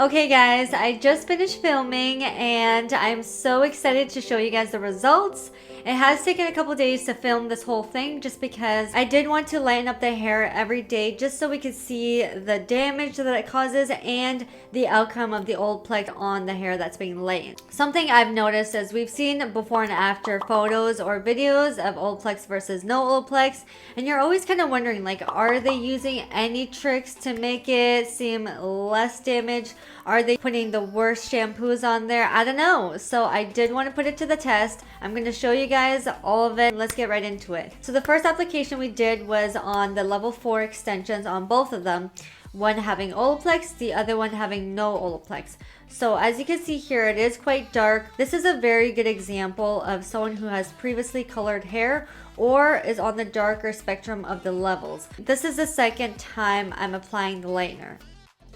Okay guys, I just finished filming and I'm so excited to show you guys the results. It has taken a couple days to film this whole thing just because I did want to lighten up the hair every day just so we could see the damage that it causes and the outcome of the Olaplex on the hair that's being lightened. Something I've noticed is we've seen before and after photos or videos of Olaplex versus no Olaplex, and you're always kind of wondering, like, are they using any tricks to make it seem less damaged? Are they putting the worst shampoos on there? I don't know. So I did want to put it to the test. I'm going to show you guys all of it. Let's get right into it. So the first application we did was on the level 4 extensions on both of them. One having Olaplex, the other one having no Olaplex. So as you can see here, it is quite dark. This is a very good example of someone who has previously colored hair or is on the darker spectrum of the levels. This is the second time I'm applying the lightener.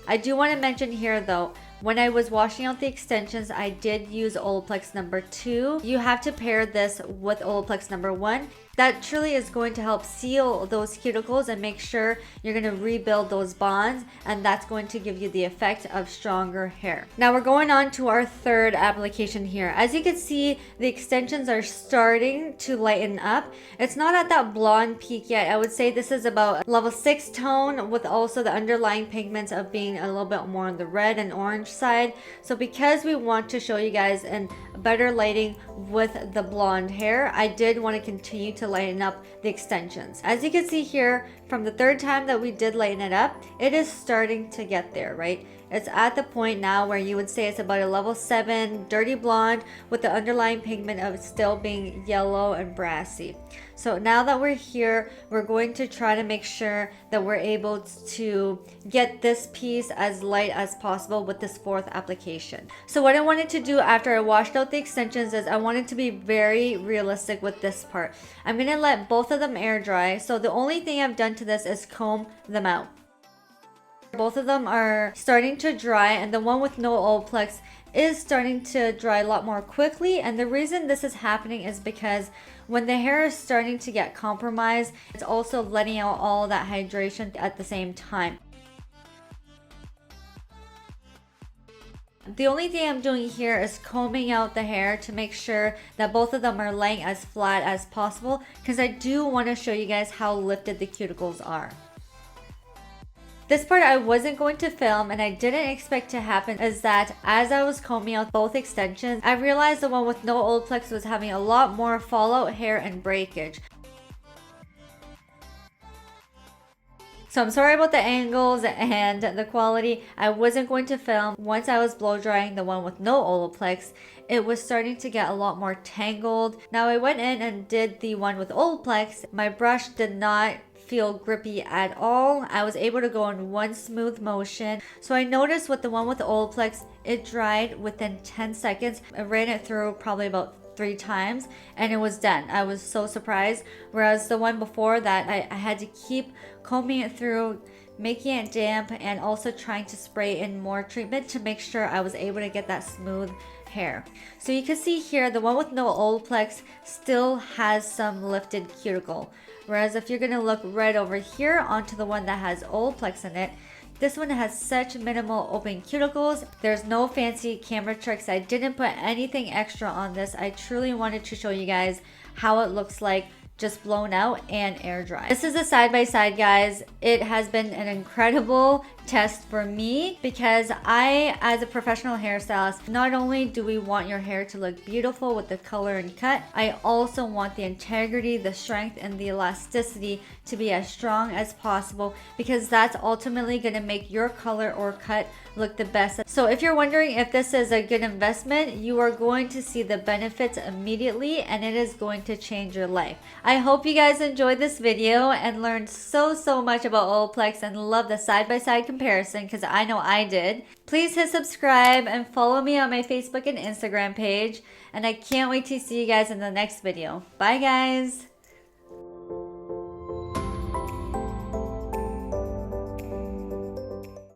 I do want to mention here though, when I was washing out the extensions, I did use Olaplex number 2. You have to pair this with Olaplex number 1. That truly is going to help seal those cuticles and make sure you're going to rebuild those bonds, and that's going to give you the effect of stronger hair. Now we're going on to our third application here. As you can see, the extensions are starting to lighten up. It's not at that blonde peak yet. I would say this is about level 6 tone with also the underlying pigments of being a little bit more on the red and orange side. So because we want to show you guys a better lighting with the blonde hair, I did want to continue to lighten up the extensions. As you can see here, from the third time that we did lighten it up, it is starting to get there, right? It's at the point now where you would say it's about a level 7 dirty blonde with the underlying pigment of still being yellow and brassy. So now that we're here, we're going to try to make sure that we're able to get this piece as light as possible with this fourth application. So what I wanted to do after I washed out the extensions is I wanted to be very realistic with this part. I'm going to let both of them air dry. So the only thing I've done to this is comb them out. Both of them are starting to dry, and the one with no Olaplex is starting to dry a lot more quickly. And the reason this is happening is because when the hair is starting to get compromised, it's also letting out all that hydration at the same time. The only thing I'm doing here is combing out the hair to make sure that both of them are laying as flat as possible, because I do want to show you guys how lifted the cuticles are. This part I wasn't going to film and I didn't expect to happen is that as I was combing out both extensions, I realized the one with no Olaplex was having a lot more fallout hair and breakage. So I'm sorry about the angles and the quality. I wasn't going to film. Once I was blow drying the one with no Olaplex, it was starting to get a lot more tangled. Now I went in and did the one with Olaplex. My brush did not feel grippy at all. I was able to go in one smooth motion. So I noticed with the one with Olaplex, it dried within 10 seconds. I ran it through probably about 3 times and it was done. I was so surprised. Whereas the one before that, I had to keep combing it through, making it damp, and also trying to spray in more treatment to make sure I was able to get that smooth hair. So you can see here, the one with no Olaplex still has some lifted cuticle. Whereas if you're going to look right over here onto the one that has Olaplex in it, this one has such minimal open cuticles. There's no fancy camera tricks. I didn't put anything extra on this. I truly wanted to show you guys how it looks like just blown out and air dry. This is a side-by-side, guys. It has been an incredible test for me because I, as a professional hairstylist, not only do we want your hair to look beautiful with the color and cut, I also want the integrity, the strength, and the elasticity to be as strong as possible, because that's ultimately going to make your color or cut look the best. So if you're wondering if this is a good investment, you are going to see the benefits immediately and it is going to change your life. I hope you guys enjoyed this video and learned so much about Olaplex and love the side-by-side comparison, because I know I did. Please hit subscribe and follow me on my Facebook and Instagram page, and I can't wait to see you guys in the next video. Bye guys!